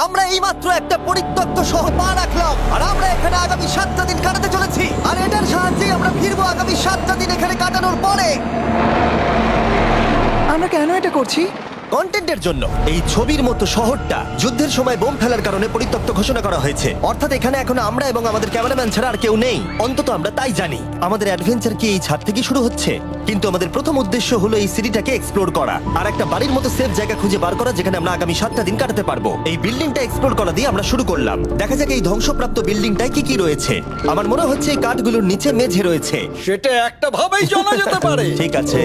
আমরা এইমাত্র একটা পরিত্যক্ত শহর পা রাখলাম, আর আমরা এখানে আগামী 7টা দিন কাটাতে চলেছি। আর এটার সাহায্যে আমরা ফিরবো আগামী 7টা দিন এখানে কাটানোর পরে। আমরা কেন এটা করছি? কন্টেন্টের জন্য। এই ছবির মতো শহরটা যুদ্ধের সময় বোম ফেলার কারণে পরিত্যক্ত ঘোষণা করা হয়েছে। অর্থাৎ এখানে এখন আমরা এবং আমাদের ক্যামেরাম্যান ছাড়া আর কেউ নেই, অন্তত আমরা তাই জানি। আমাদের অ্যাডভেঞ্চার কি এই ছাদ থেকে শুরু হচ্ছে? কিন্তু আমাদের প্রথম উদ্দেশ্য হলো এই সিটিটাকে এক্সপ্লোর করা আর একটা বাড়ির মতো সেফ জায়গা খুঁজে বার করা যেখানে আমরা আগামী 7টা দিন কাটাতে পারবো। এই বিল্ডিংটা এক্সপ্লোর করা দিয়ে আমরা শুরু করলাম। দেখা যাক এই ধ্বংসপ্রাপ্ত বিল্ডিংটায় কি কি রয়েছে। আমার মনে হচ্ছে এই কাঠগুলোর নিচে মেঝে রয়েছে। সেটা একটা ভাবেই জানা যেতে পারে। ঠিক আছে,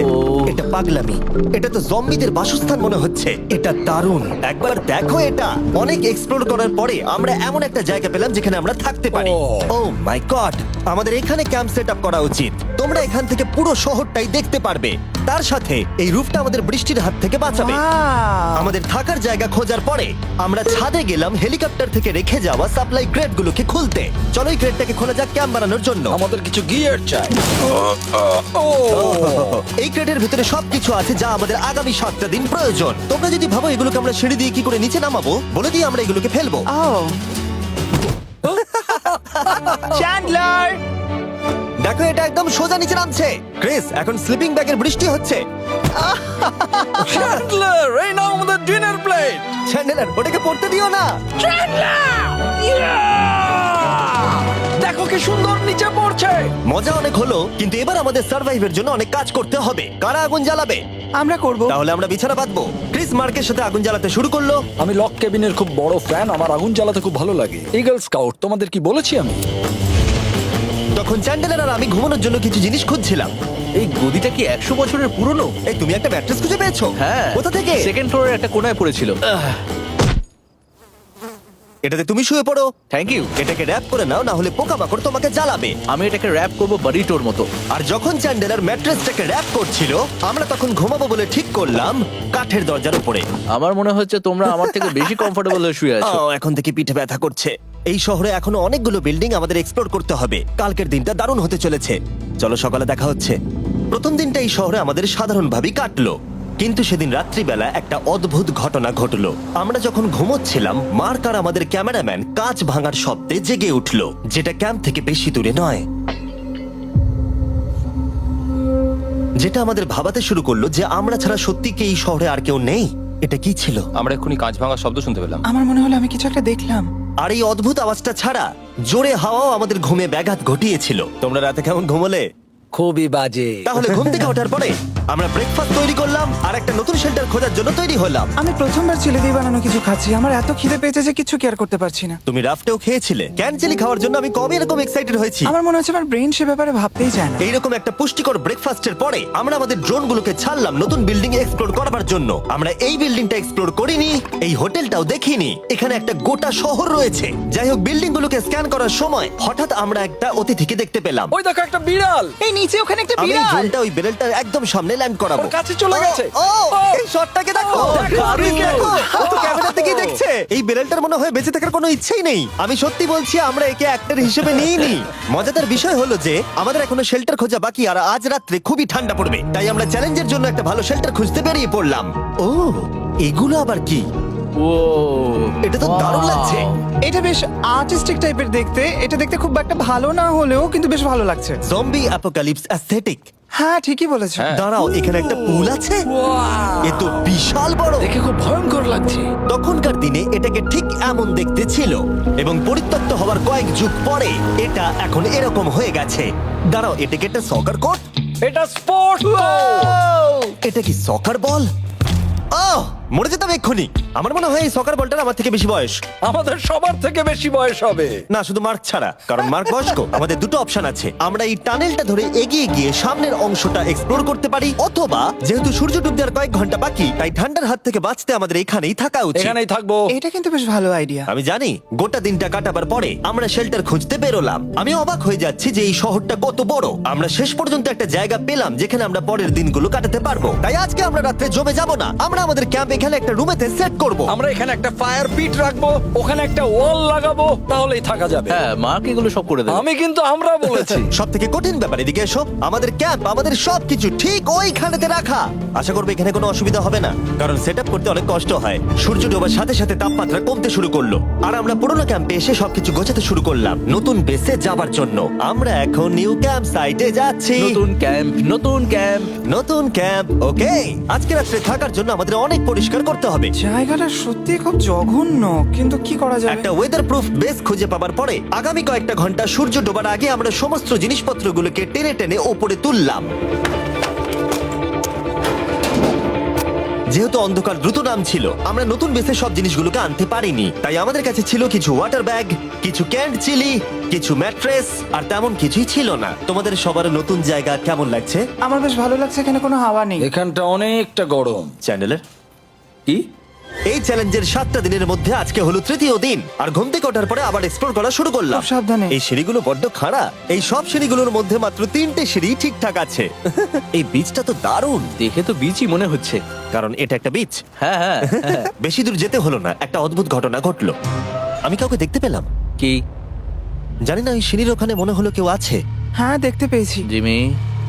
এটা পাগলামি। এটা তো জম্বিদের বাসস্থান মনে হচ্ছে। এটা দারুণ, একবার দেখো এটা। অনেক এক্সপ্লোর করার পরে আমরা এমন একটা জায়গা পেলাম যেখানে আমরা থাকতে পারি। ও মাই গড, আমাদের এখানে ক্যাম্প সেট আপ করা উচিত। তোমরা এখান থেকে পুরো শহরটাই দেখতে পারবে। তার সাথে এই রুফটা আমাদের বৃষ্টির হাত থেকে বাঁচাবে। Wow! আমাদের থাকার জায়গা খোঁজার পরে আমরা ছাদে গেলাম হেলিকপ্টার থেকে রেখে যাওয়া সাপ্লাই ক্রেটগুলোকে খুলতে। চলো এই ক্রেটটাকে খোলা যাক ক্যাম্প বানানোর জন্য। আমাদের কিছু গিয়ার চাই। এই ক্রেটের ভিতরে সবকিছু আছে যা আমাদের আগামী 7টা দিন প্রয়োজন। তোমরা যদি ভাবো এগুলোকে আমরা সিঁড়ি দিয়ে কি করে নিচে নামাবো, বলে দিয়ে আমরা এগুলোকে ফেলবো। Oh! চ্যান্ডলার! দেখো এটা একদম সোজা নিচে নামছে। ক্রিস, এখন স্লিপিং ব্যাগের বৃষ্টি হচ্ছে। চ্যান্ডলার, এই নাও আমাদের ডিনার প্লেট। চ্যান্ডেলার, ওটাকে পড়তে দিও না। দেখো কি সুন্দর নিচে পড়ছে। মজা অনেক হলো, কিন্তু এবার আমাদের সার্ভাইভের জন্য অনেক কাজ করতে হবে। কারা আগুন জ্বালাবে? আমরা করব। তাহলে আমরা বিছানা বাঁধবো। ক্রিস মার্কের সাথে আগুন জ্বালাতে শুরু করলো। আমি লক কেবিনের খুব বড় ফ্যান, আমার আগুন জ্বালাতে খুব ভালো লাগে। ইগল স্কাউট, তোমাদের কি বলেছি আমি? তখন চ্যান্ডেলার আর আমি ঘুমানোর জন্য কিছু জিনিস খুঁজছিলাম। এই গদিটা কি 100 বছরের পুরনো? এই তুমি একটা ম্যাট্রেস খুঁজে পেয়েছো? হ্যাঁ। কোথা থেকে? সেকেন্ড ফ্লোরের একটা কোণায় পড়েছিল। এটাতে তুমি শুয়ে পড়ো। Thank you. এটাকে র‍্যাপ করে নাও, না হলে পোকামাকড় তোমাকে জ্বালাবে। আমি এটাকে র‍্যাপ করব বারিটোর মতো। আর যখন চ্যান্ডেলার ম্যাট্রেসটাকে র‍্যাপ করছিল, আমরা তখন ঘুমাবো বলে ঠিক করলাম কাঠের দরজার উপরে। আমার মনে হচ্ছে তোমরা আমার থেকে বেশি কমফোর্টেবল হয়ে শুয়ে আছো। এখন থেকে পিঠে ব্যথা করছে। এই শহরে এখনো অনেকগুলো বিল্ডিং আমাদের এক্সপ্লোর করতে হবে। কালকের দিনটা দারুণ হতে চলেছে। চলো সকালে দেখা হচ্ছে। প্রথম দিনটা এই শহরে আমাদের সাধারণভাবেই কাটলো, কিন্তু সেদিন রাত্রিবেলা একটা অদ্ভুত ঘটনা ঘটলো। আমরা যখন ঘুমোচ্ছিলাম, মার্ক আর আমাদের ক্যামেরাম্যান কাঁচ ভাঙার শব্দে জেগে উঠলো, যেটা ক্যাম্প থেকে বেশি দূরে নয়। যেটা আমাদের ভাবাতে শুরু করলো যে আমরা ছাড়া সত্যি কি এই শহরে আর কেউ নেই। এটা কি ছিল? আমরা এক্ষুনি কাঁচ ভাঙার শব্দ শুনতে পেলাম। আমার মনে হলো আমি কিছু একটা দেখলাম। আর এই অদ্ভুত আওয়াজটা ছাড়া জোরে হাওয়াও আমাদের ঘুমে ব্যাঘাত ঘটিয়েছিল। তোমরা রাতে কেমন ঘুমোলে? খুবই বাজে। তাহলে ঘুম থেকে ওঠার পরে আমরা ব্রেকফাস্ট তৈরি করলাম আর একটা নতুন শেল্টার খোঁজার জন্য তৈরি হলাম। আমি প্রথমবার ছেলে দিয়ে বানানো কিছু খাচ্ছি। আমার এত খিদে পেয়েছে যে কিছু কেয়ার করতে পারছি না। তুমি রাফটেও খেয়েছিলে। ক্যানচেলি খাওয়ার জন্য আমি কবে এরকম এক্সাইটেড হয়েছি। আমার মনে হচ্ছে আমার ব্রেন সে ব্যাপারে ভাবতেই চায় না। এইরকম একটা পুষ্টিকর ব্রেকফাস্টের পরে আমরা আমাদের ড্রোনগুলোকে ছাড়লাম নতুন বিল্ডিং এক্সপ্লোর করার জন্য। আমরা এই বিল্ডিংটা এক্সপ্লোর করিনি, এই হোটেলটাও দেখিনি। এখানে একটা গোটা শহর রয়েছে। যাই হোক, বিল্ডিংগুলোকে স্ক্যান করার সময় হঠাৎ আমরা একটা অতিথিকে দেখতে পেলাম। ওই দেখো একটা বিড়াল। এই নিচে ওখানে একটা আমি এই বিড়াল। ড্রোনটা ওই বেরেলটার একদম সামনে ল্যান্ড করাবো। ওর কাছে চলে গেছে। ও, এই শটটাকে দেখো। দেখো, দারুণ দেখো। দেখো। ও তো ক্যামেরা থেকেই দেখছে। এই বেরেলটার মনে হয় বেঁচে থাকার কোনো ইচ্ছেই নেই। আমি সত্যি বলছি, আমরা একে অ্যাক্টর হিসেবে নিইনি। মজাদার বিষয় হলো যে আমাদের এখনো শেল্টার খোঁজা বাকি, আর আজ রাত্রে খুবই ঠান্ডা পড়বে। তাই আমরা চ্যালেঞ্জের জন্য একটা ভালো শেল্টার খুঁজতে বেরিয়ে পড়লাম। ও, এগুলো আবার কি? ও, এটা তো দারুণ লাগছে। এটা বেশ আর্টিস্টিক টাইপের দেখতে। এটা দেখতে খুব একটা ভালো না হলেও কিন্তু বেশ ভালো লাগছে। Zombie apocalypse aesthetic. হ্যাঁ, ঠিকই বলেছো। দাঁড়াও, এখানে একটা পুল আছে। এ তো বিশাল বড়। দেখে খুব ভয়ঙ্কর লাগছে। তখনকার দিনে এটাকে ঠিক এমন দেখতে ছিল, এবং পরিত্যক্ত হওয়ার কয়েক যুগ পরে এটা এখন এরকম হয়ে গেছে। দাঁড়াও, এটাকে একটা সকার কোর্ট? এটা স্পোর্টস। এটা কি সকার বল? আহ, মরে যেতাম এক্ষুনি। আমার মনে হয় এই সকার বলটার আমার থেকে বেশি বয়স। আমাদের সবার থেকে বেশি বয়স হবে। না, শুধু মার্ক ছাড়া, কারণ মার্ক বয়স্ক। আমাদের দুটো অপশন আছে। আমরা এই টানেলটা ধরে এগিয়ে গিয়ে সামনের অংশটা এক্সপ্লোর করতে পারি, অথবা যেহেতু সূর্য ডুবতে আর কয়েক ঘন্টা বাকি, তাই ঠান্ডার হাত থেকে বাঁচতে আমাদের এখানেই থাকা উচিত। এখানেই থাকবো। এটা কিন্তু বেশ ভালো আইডিয়া। আমি জানি। গোটা দিনটা কাটাবার পরে আমরা শেল্টার খুঁজতে বেরোলাম। আমি অবাক হয়ে যাচ্ছি যে এই শহরটা কত বড়। আমরা শেষ পর্যন্ত একটা জায়গা পেলাম যেখানে আমরা পরের দিনগুলো কাটাতে পারবো। তাই আজকে আমরা রাত্রে জমে যাব না। আমরা আমাদের ক্যাম্প এখানে একটা রুমেতে সেট করব। আমরা এখানে একটা ফায়ার পিট রাখবো, ওখানে একটা ওয়াল লাগাবো, তাহলেই থাকা যাবে। হ্যাঁ মার্ক এগুলো সব করে দেবে। আমি কিন্তু আমরা বলেছি। সব থেকে কঠিন ব্যাপার, এদিকে এসো। আমাদের ক্যাম্প, আমাদের সবকিছু ঠিক ওইখানেতে রাখা। আশা করবো এখানে কোনো অসুবিধা হবে না, কারণ সেট আপ করতে অনেক কষ্ট হয়। সূর্য ডোবার সাথে সাথে তাপমাত্রা কমতে শুরু করলো, আর আমরা পুরোনো ক্যাম্পে এসে সবকিছু গোছাতে শুরু করলাম নতুন বেসে যাবার জন্য। আমরা এখন নিউ ক্যাম্প সাইটে যাচ্ছি। নতুন ক্যাম্প, নতুন ক্যাম্প। নতুন ক্যাম্প, ওকে। আজকে রাত্রে থাকার জন্য আমাদের অনেক পরিষ্কার করতে হবে। জায়গাটা সত্যি খুব জঘন্য, কিন্তু কি করা যাবে? একটা ওয়েদার প্রুফ বেস খুঁজে পাবার পরে আগামী কয়েকটা ঘন্টা সূর্য ডোবার আগে আমরা সমস্ত জিনিসপত্রগুলোকে টেনে টেনে ওপরে তুললাম। যেহেতু অন্ধকার দ্রুত নামছিল, আমরা নতুন বেসে সব জিনিসগুলোকে আনতে পারিনি, তাই আমাদের কাছে ছিল কিছু ওয়াটার ব্যাগ, কিছু ক্যান্ড চিলি, কিছু ম্যাট্রেস, আর তেমন কিছুই ছিল না। তোমাদের সবার নতুন জায়গা কেমন লাগছে? আমার বেশ ভালো লাগছে, এখানে কোনো হাওয়া নেই। এখানটা অনেকটা গরম। চ্যানেলের কি? এই চ্যালেঞ্জের 7টা দিনের মধ্যে আজকে হলো তৃতীয় দিন, আর ঘুম থেকে ওঠার পরে আবার এক্সপ্লোর করা শুরু করলাম। খুব সাবধানে। এই সিঁড়িগুলো বড্ড খাড়া। এই সব সিঁড়িগুলোর মধ্যে মাত্র 3টে সিঁড়ি ঠিকঠাক আছে। এই বীজটা তো দারুণ, দেখে তো বিচই মনে হচ্ছে। কারণ এটা একটা বীজ। হ্যাঁ হ্যাঁ হ্যাঁ। বেশি দূর যেতে হলো না, একটা অদ্ভুত ঘটনা ঘটলো। আমি কাউকে দেখতে পেলাম, কি? জানি না, ওই সিঁড়ির ওখানে মনে হলো কেউ আছে। হ্যাঁ, দেখতে পেয়েছি। জিমি,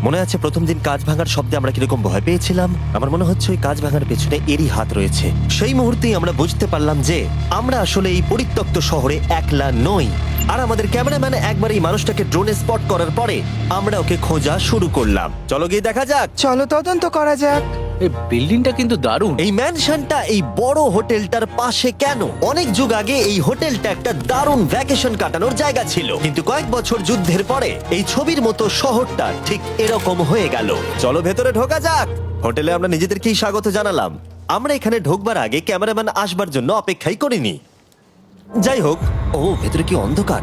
মনে আছে প্রথম দিন কাঁচ ভাঙার শব্দে আমরা কিরকম ভয় পেয়েছিলাম? আমার মনে হচ্ছে ওই কাঁচ ভাঙার পেছনে এরই হাত রয়েছে। সেই মুহূর্তেই আমরা বুঝতে পারলাম যে আমরা আসলে এই পরিত্যক্ত শহরে একলা নই। আর আমাদের ক্যামেরাম্যান একবার এই মানুষটাকে ড্রোনে স্পট করার পরে আমরা ওকে খোঁজা শুরু করলাম। চলো গিয়ে দেখা যাক। চলো তদন্ত করা যাক। এই বিল্ডিংটা কিন্তু দারুণ। এই ম্যানশনটা এই বড় হোটেলটার পাশে কেন? অনেক যুগ আগে এই হোটেলটা একটা দারুণ ভ্যাকেশন কাটানোর জায়গা ছিল, কিন্তু কয়েক বছর যুদ্ধের পরে এই ছবির মতো শহরটা ঠিক এরকম হয়ে গেল। চলো ভেতরে ঢোকা যাক। হোটেলে আমরা নিজেদেরকেই স্বাগত জানালাম। আমরা এখানে ঢোকবার আগে ক্যামেরাম্যান আসবার জন্য অপেক্ষাই করিনি। যাই হোক, ও ভেতরে কি অন্ধকার।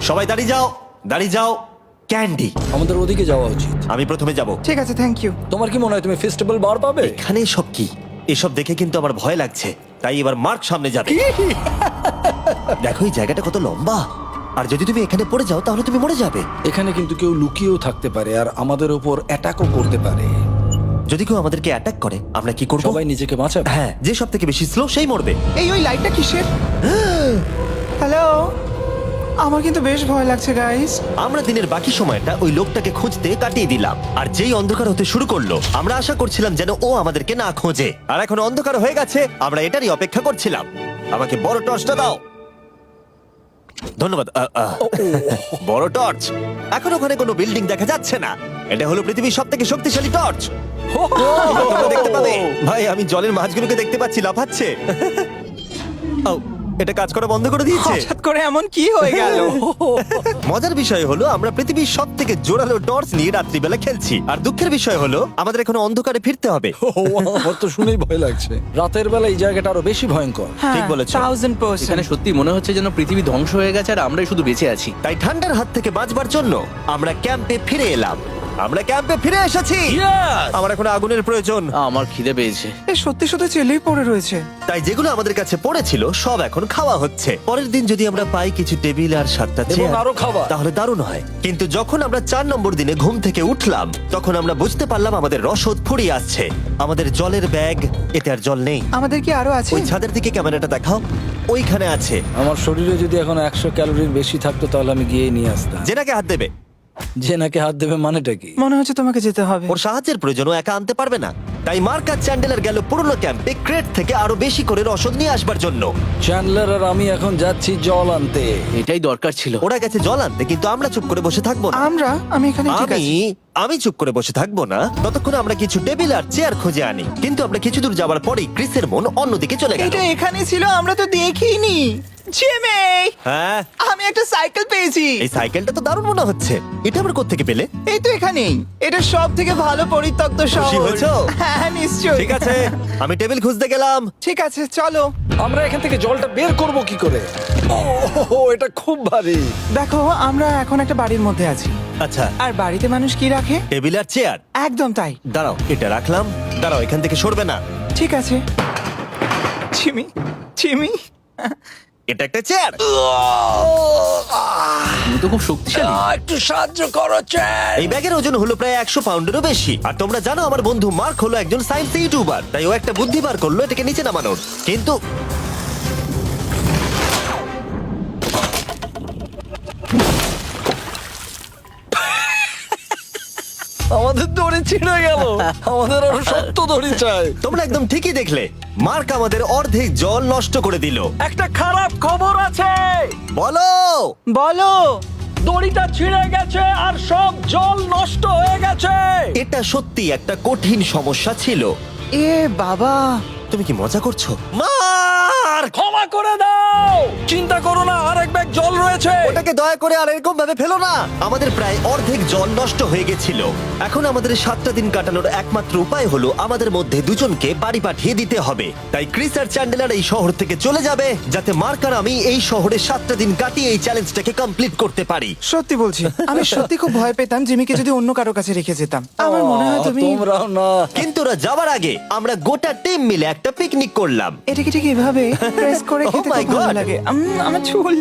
সবাই দাঁড়িয়ে যাও, দাঁড়িয়ে যাও। ক্যান্ডি, আমাদের ওদিকে যাওয়া উচিত। আমি প্রথমে যাব। ঠিক আছে, থ্যাংক ইউ। তোমার কি মনে হয় তুমি ফেস্টিভ্যাল বার পাবে? এখানে সব কি? এসব দেখে কিন্তু আমার ভয় লাগছে, তাই এবার মার্ক সামনে যাবে। দেখো এই জায়গাটা কত লম্বা, আর যদি তুমি এখানে পড়ে যাও তাহলে তুমি মরে যাবে। এখানে কিন্তু কেউ লুকিয়েও থাকতে পারে আর আমাদের উপর অ্যাটাকও করতে পারে। যদি কেউ আমাদেরকে অ্যাটাক করে আমরা কি করব? সবাই নিজেকে বাঁচাবে। হ্যাঁ, যে সব থেকে বেশি স্লো সেই মরবে। ওই লাইটটা কিসের? হ্যালো, আমার কিন্তু বেশ ভয় লাগছে গাইস। আমরা দিনের বাকি সময়টা ওই লোকটাকে খুঁজতে কাটিয়ে দিলাম, আর যেই অন্ধকার হতে শুরু করলো আমরা আশা করছিলাম যেন ও আমাদেরকে না খোঁজে। আর এখন অন্ধকার হয়ে গেছে, আমরা এটারই অপেক্ষা করছিলাম। আমাকে বড় টর্চটা দাও। ধন্যবাদ। বড় টর্চ। এখন ওখানে কোনো বিল্ডিং দেখা যাচ্ছে না। এটা হলো পৃথিবীর সব থেকে শক্তিশালী টর্চ। এবার তোমরা দেখতে পাবে। ভাই, আমি জলের মাছগুলোকে দেখতে পাচ্ছি লাফাচ্ছে। ও, এটা কাজ করা বন্ধ করে দিয়েছে। হঠাৎ করে এমন কি হয়ে গেল? মজার বিষয় হলো আমরা পৃথিবীর সব থেকে জোরালো টর্চ নিয়ে রাত্রিবেলা খেলছি, আর দুঃখের বিষয় হলো আমাদের এখন অন্ধকারে ফিরতে হবে। আমার তো শুনেই ভয় লাগছে। রাতের বেলা এই জায়গাটা আরো বেশি ভয়ঙ্কর। ঠিক বলেছো। 1000%। এখানে সত্যি মনে হচ্ছে যেন পৃথিবী ধ্বংস হয়ে গেছে আর আমরাই শুধু বেঁচে আছি। তাই ঠান্ডার হাত থেকে বাঁচবার জন্য আমরা ক্যাম্পে ফিরে এলাম। আমরা ক্যাম্পে ফিরে এসেছি। আমার এখন আগুনের প্রয়োজন। আমার খিদে পেয়েছে। এ সত্যি সত্যি চেলেই পড়ে রয়েছে। তাই যেগুলো আমাদের কাছে পড়েছিল সব এখন খাওয়া হচ্ছে। পরের দিন যদি আমরা পাই কিছু টেবিল আর 7টা এবং চেয়ার আরো খাবার। তাহলে দারুণ হয়। কিন্তু যখন আমরা 4 নম্বর দিনে ঘুম থেকে উঠলাম তখন আমরা বুঝতে পারলাম আমাদের রসদ ফুরিয়ে আসছে। আমাদের জলের ব্যাগ, এতে আর জল নেই। আমাদের কি আরো আছে? ওই ছাদের দিকে ক্যামেরাটা দেখাও, ওইখানে আছে। আমার শরীরে যদি এখন 100 ক্যালোরির বেশি থাকতো তাহলে আমি গিয়ে নিয়ে আসতাম। জেনাকে হাত দেবে। যে নাকি হাত দেবে মানেটা কি? মনে হচ্ছে তোমাকে যেতে হবে। ওর সাহায্যের প্রয়োজন, ও একা আনতে পারবে না। তাই মার্ক আর চ্যান্ডেলার গেল পুরনো ক্যাম্পে ক্রেট থেকে আরো বেশি করে রসদ নিয়ে আসবার জন্য। চ্যান্ডলার আর আমি এখন যাচ্ছি জল আনতে। এটাই দরকার ছিল। ওরা গেছে জল আনতে, কিন্তু আমরা চুপ করে বসে থাকবো না। আমি এখানে ঠিক আছি। আমি চুপ করে বসে থাকবো না ততক্ষণ আমরা কিছু টেবিল আর চেয়ার খুঁজে আনি। কিন্তু আমরা কিছু দূর যাবার পরেই ক্রিসের মন অন্যদিকে চলে গেল। এটা এখানে ছিল, আমরা তো দেখিনি। জিমি, হ্যাঁ, আমি একটা সাইকেল পেয়েছি। এই সাইকেলটা তো দারুণ মনে হচ্ছে। এটা আমরা কোত্থেকে পেলে? এই তো এখানেই। এটা সব থেকে ভালো পরিত্যক্ত খুশি শহর। হয়েছো? হ্যাঁ, নিশ্চয়ই। ঠিক আছে, আমি টেবিল খুঁজতে গেলাম। ঠিক আছে, চলো। আমরা এখান থেকে জলটা বের করব কি করে? ও, এটা খুব ভারী। দেখো, আমরা এখন একটা বাড়ির মধ্যে আছি। আচ্ছা, আর বাড়িতে মানুষ কি রাখে? টেবিল আর চেয়ার। একদম তাই। দাঁড়াও, এটা রাখলাম। দাঁড়াও, এখান থেকে সরবে না। ঠিক আছে। চিমি, চিমি, এটা একটা চেয়ার। তুমি তো খুব শক্তিশালী। একটু সাহায্য করো চ্যান। এই ব্যাগের ওজন হলো প্রায় 100 পাউন্ডেরও বেশি। আর তোমরা জানো আমার বন্ধু মার্ক হলো একজন সায়েন্স ইউটিউবার, তাই ও একটা বুদ্ধি বার করলো এটাকে নিচে নামানোর। কিন্তু আমাদের দড়ি ছিঁড়ে গেল। আমাদের আরো শক্ত দড়ি চাই। তোমরা একদম ঠিকই দেখলে, মার্ক আমাদের অর্ধেক জল নষ্ট করে দিল। একটা খারাপ খবর আছে, বলো। বলো। দড়িটা ছিঁড়ে গেছে আর সব জল নষ্ট হয়ে গেছে। এটা সত্যি একটা কঠিন সমস্যা ছিল। এ বাবা। তুমি কি মজা করছো? মার্ক, ক্ষমা করে দাও। চিন্তা করো না, আরেক ব্যাগ জল রয়েছে। ওটাকে দয়া করে আর এরকম ভাবে ফেলো না। আমাদের প্রায় অর্ধেক জল নষ্ট হয়ে গেছিল। এখন আমাদের 7টা দিন কাটানোর একমাত্র উপায় হলো আমাদের মধ্যে দুজনকে বাড়ি পাঠিয়ে দিতে হবে। তাই ক্রিস আর চ্যান্ডেলার এই শহর থেকে চলে যাবে, যাতে মার্ক আর আমি এই শহরে 7টা দিন কাটিয়ে এই চ্যালেঞ্জটাকে কমপ্লিট করতে পারি। সত্যি বলছি, আমি সত্যি খুব ভয় পেতাম জিমিকে যদি অন্য কারো কাছে রেখে যেতাম। আমার মনে হয় তুমি তোমরাও না। কিন্তু ওরা যাওয়ার আগে আমরা গোটা টিম মিলে একটা পিকনিক করলাম। এটাকে ঠিক এভাবে প্রেস করে Oh খেতে my খুব ভালো God! লাগে। আমার চুল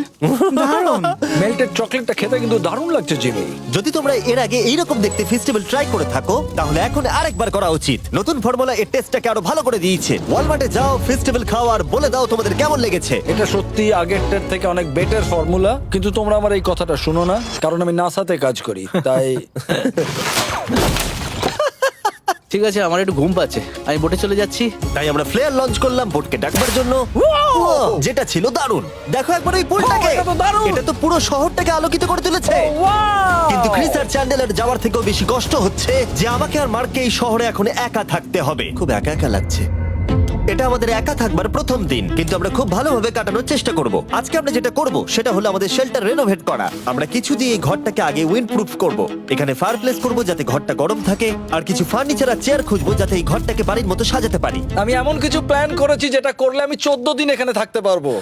দারুণ। মেল্টেড চকলেটটা খেতে কিন্তু দারুণ লাগছে জিমি। যদি তোমরা এর আগে এইরকম দেখতে ফেস্টিভ্যাল ট্রাই করে থাকো, তাহলে এখন আরেকবার করা উচিত। নতুন ফর্মুলা এর টেস্টটাকে আরো ভালো করে দিয়েছে। ওয়ালমার্টে যাও, ফেস্টিভ্যাল খাও আর বলে দাও তোমাদের কেমন লেগেছে। এটা সত্যি আগেরটার থেকে অনেক বেটার ফর্মুলা, কিন্তু তোমরা আমার এই কথাটা শুনো না, কারণ আমি নাসাতে কাজ করি, তাই ঠিক আছে, আমার একটু ঘুম পাচ্ছে, আমি বোটে চলে যাচ্ছি। তাই আমরা ফ্লেয়ার লঞ্চ করলাম বোটকে ডাকবার জন্য, যেটা ছিল দারুণ। দেখো একবার ওই পুলটাকে, এটা তো দারুণ! এটা তো পুরো শহরটাকে আলোকিত করে তুলেছে। কিন্তু ক্রিস আর চ্যান্ডেলার যাওয়ার থেকেও বেশি কষ্ট হচ্ছে যে আমাকে আর মার্ককে এই শহরে এখন একা থাকতে হবে। খুব একা একা লাগছে। এটা আমাদের একা থাকবার প্রথম দিন, কিন্তু আমরা খুব ভালোভাবে কাটানোর চেষ্টা করব। আজকে আমরা যেটা করব সেটা হলো আমাদের শেল্টার রেনোভেট করা। আমরা কিছু দিয়ে এই ঘরটাকে আগে উইন্ড প্রুফ করব। এখানে ফায়ারপ্লেস করব যাতে ঘরটা গরম থাকে, আর কিছু ফার্নিচার আর চেয়ার খুঁজবো যাতে এই ঘরটাকে বাড়ির মতো সাজাতে পারি। আমি এমন কিছু প্ল্যান করেছি যেটা করলে আমি 14 দিন এখানে থাকতে পারবো।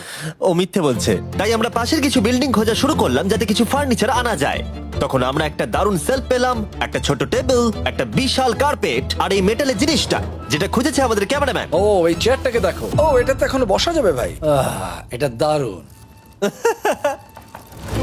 ও মিথ্যে বলছে। তাই আমরা পাশের কিছু বিল্ডিং খোঁজা শুরু করলাম যাতে কিছু ফার্নিচার আনা যায়। তখন আমরা একটা দারুণ সেলফ পেলাম, একটা ছোট টেবিল, একটা বিশাল কার্পেট আর এই মেটালের জিনিসটা যেটা খুঁজেছে আমাদের ক্যামেরাম্যান। ও এই চেয়ারটাকে দেখো, ও এটাতে এখনো বসা যাবে ভাই। এটা দারুণ।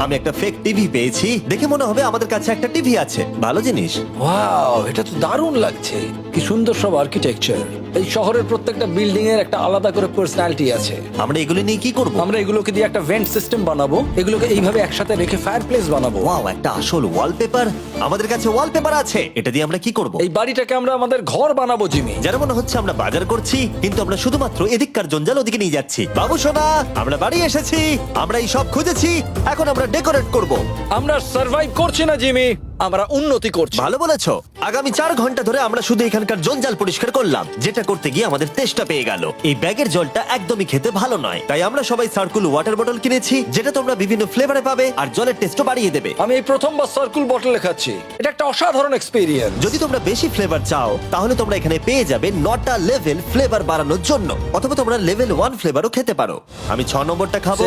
আমি একটা ফেক টিভি পেয়েছি, দেখে মনে হবে আমাদের কাছে একটা টিভি আছে। ভালো জিনিস। ওয়াও, এটা তো দারুণ লাগছে। কি সুন্দর সব আর্কিটেকচার। এই শহরের প্রত্যেকটা বিল্ডিং এর একটা আলাদা করে পার্সোনালিটি আছে। আমরা এগুলো নিয়ে কি করব? আমরা এগুলোকে দিয়ে একটা ভেন্ট সিস্টেম বানাবো, এগুলোকে এইভাবে একসাথে রেখে ফায়ারপ্লেস বানাবো। ওয়াও, একটা আসল ওয়ালপেপার। আমাদের কাছে ওয়ালপেপার আছে, এটা দিয়ে আমরা কি করব? এই বাড়িটাকে আমরা আমাদের ঘর বানাবো জিমি। যারা মনে হচ্ছে আমরা বাজার করছি, কিন্তু আমরা শুধুমাত্র এদিককার জঞ্জাল ওদিকে নিয়ে যাচ্ছি। বাবু সোনা, আমরা বাড়ি এসেছি, আমরা এই সব খুঁজেছি, এখন আমরা ডেকোরেট করব। আমরা সার্ভাইভ করছি না জিমি, আমরা উন্নতি করছি। ভালো বলেছো। আগামী 4 ঘন্টা ধরে আমরা শুধু এখানকার জঞ্জাল পরিষ্কার করলাম, যেটা করতে গিয়ে আমাদের তেষ্টা পেয়ে গেল। এই ব্যাগের জলটা একদমই খেতে ভালো নয়, তাই আমরা সবাই সার্কুল ওয়াটার বটল কিনেছি, যেটা তোমরা বিভিন্ন ফ্লেভারে পাবে আর জলের টেস্টও বাড়িয়ে দেবে। আমি এই প্রথমবার সার্কুল বটলে খাচ্ছি, এটা একটা অসাধারণ এক্সপেরিয়েন্স। যদি তোমরা বেশি ফ্লেভার চাও, তাহলে তোমরা এখানে পেয়ে যাবে 9টা লেভেল ফ্লেভার বাড়ানোর জন্য, অথবা তোমরা লেভেল 1 ফ্লেভারও খেতে পারো। আমি 6 নম্বরটা খাবো।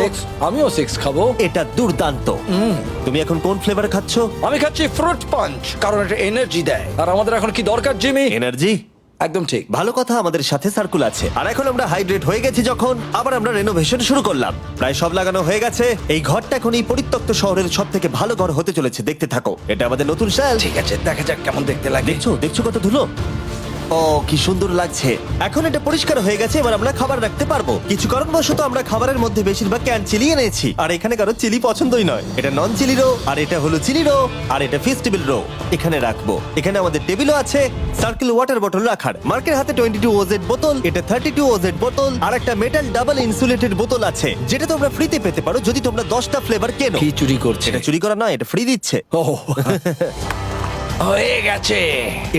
আমিও 6 খাবো। এটা দুর্দান্ত। তুমি এখন কোন ফ্লেভার খাচ্ছ? আমি খাচ্ছি ফ্রুট পাঞ্চ, কারণ এটা এনার্জি দেয়। আর আমাদের এখন কি দরকার জিমি? এনার্জি। একদম ঠিক। ভালো কথা, আমাদের সাথে সার্কুল আছে। আর এখন আমরা হাইড্রেট হয়ে গেছি যখন, আবার আমরা রেনোভেশন শুরু করলাম। প্রায় সব লাগানো হয়ে গেছে। এই ঘরটা এখন এই পরিত্যক্ত শহরের সব থেকে ভালো ঘর হতে চলেছে। দেখতে থাকো, এটা আমাদের নতুন স্টাইল। ঠিক আছে, দেখা যাক কেমন দেখতে লাগে। দেখছো দেখছো কত ধুলো। ও কি সুন্দর লাগছে। এখন এটা পরিষ্কার হয়ে গেছে, এবার আমরা খাবার রাখতে পারবো। কিছু কারণবশত আমরা খাবারের মধ্যে বেশিরভাগ ক্যান চিলি এনেছি, আর এখানে কারো চিলি পছন্দই নয়। এটা নন চিলি রো, আর এটা হলো চিলি রো, আর এটা ফেস্টিভ্যাল রো। এখানে রাখবো। এখানে আমাদের টেবিলও আছে, সার্কেল ওয়াটার বটল রাখার। মার্কের হাতে 22 ওজেড বোতল, এটা 32 ওজেড বোতল, আর একটা মেটাল ডাবল ইনসুলেটেড বোতল আছে, যেটা তোমরা ফ্রিতে পেতে পারো যদি তোমরা 10টা ফ্লেভার কেনো। কি চুরি করছে? এটা চুরি করা নয়, এটা ফ্রি দিচ্ছে। ও হয়ে গেছে।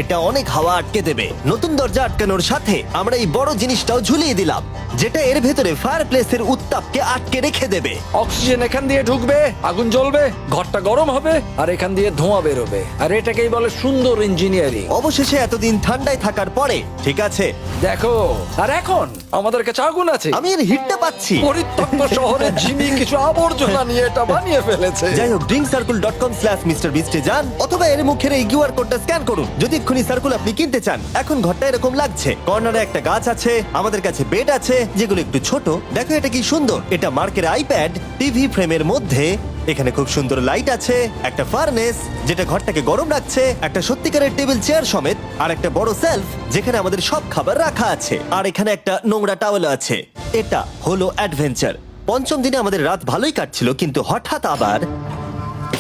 এটা অনেক হাওয়া আটকে দেবে। নতুন দরজা আটকানোর সাথে আমরা এই বড় জিনিসটাও ঝুলিয়ে দিলাম, যেটা এর ভেতরে ফায়ারপ্লেসের উত্তাপকে আটকে রেখে দেবে। অক্সিজেন এখান দিয়ে ঢুকবে, আগুন জ্বলবে, ঘরটা গরম হবে, আর এখান দিয়ে ধোঁয়া বেরোবে। আর এটাকেই বলে সুন্দর ইঞ্জিনিয়ারিং। অবশেষে এতদিন ঠান্ডায় থাকার পরে ঠিক আছে। দেখো, আর এখন আমাদের কাছে আগুন আছে। আমি এর হিটটা পাচ্ছি। পরিত্যক্ত শহরে জিমি কিছু আবর্জনা নিয়ে এটা বানিয়ে ফেলেছে। যাই হোক, drinkcircle.com/MrBeast এ যান অথবা এর মুখের এই কিউআর কোডটা স্ক্যান করুন যদি এক্ষুনি সার্কুল আপনি কিনতে চান। এখন ঘরটা এরকম লাগছে, কর্নারে একটা গাছ আছে, আমাদের কাছে বেড আছে যেগুলো একটু ছোট। দেখো এটা কি সুন্দর, এটা মার্কের আইপ্যাড টিভি ফ্রেমের মধ্যে। এখানে খুব সুন্দর লাইট আছে, একটা ফার্নেস যেটা ঘরটাকে গরম রাখছে, একটা সত্যিকারের টেবিল চেয়ার সমেত, আর একটা বড় সেলফ যেখানে আমাদের সব খাবার রাখা আছে, আর এখানে একটা নোংরা টাওয়েল আছে। এটা হলো অ্যাডভেঞ্চার। পঞ্চম দিনে আমাদের রাত ভালোই কাটছিল, কিন্তু হঠাৎ আবার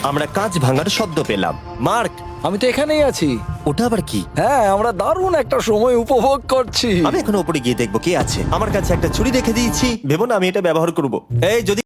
আমরা কাঁচ ভাঙার শব্দ পেলাম। মার্ক, আমি তো এখানেই আছি। ওটা আবার কি? হ্যাঁ, আমরা দারুণ একটা সময় উপভোগ করছি। আমি এখন উপরে গিয়ে দেখবো কে আছে। আমার কাছে একটা ছুরি রেখে দিয়েছি, ভেবো না আমি এটা ব্যবহার করব। এই যদি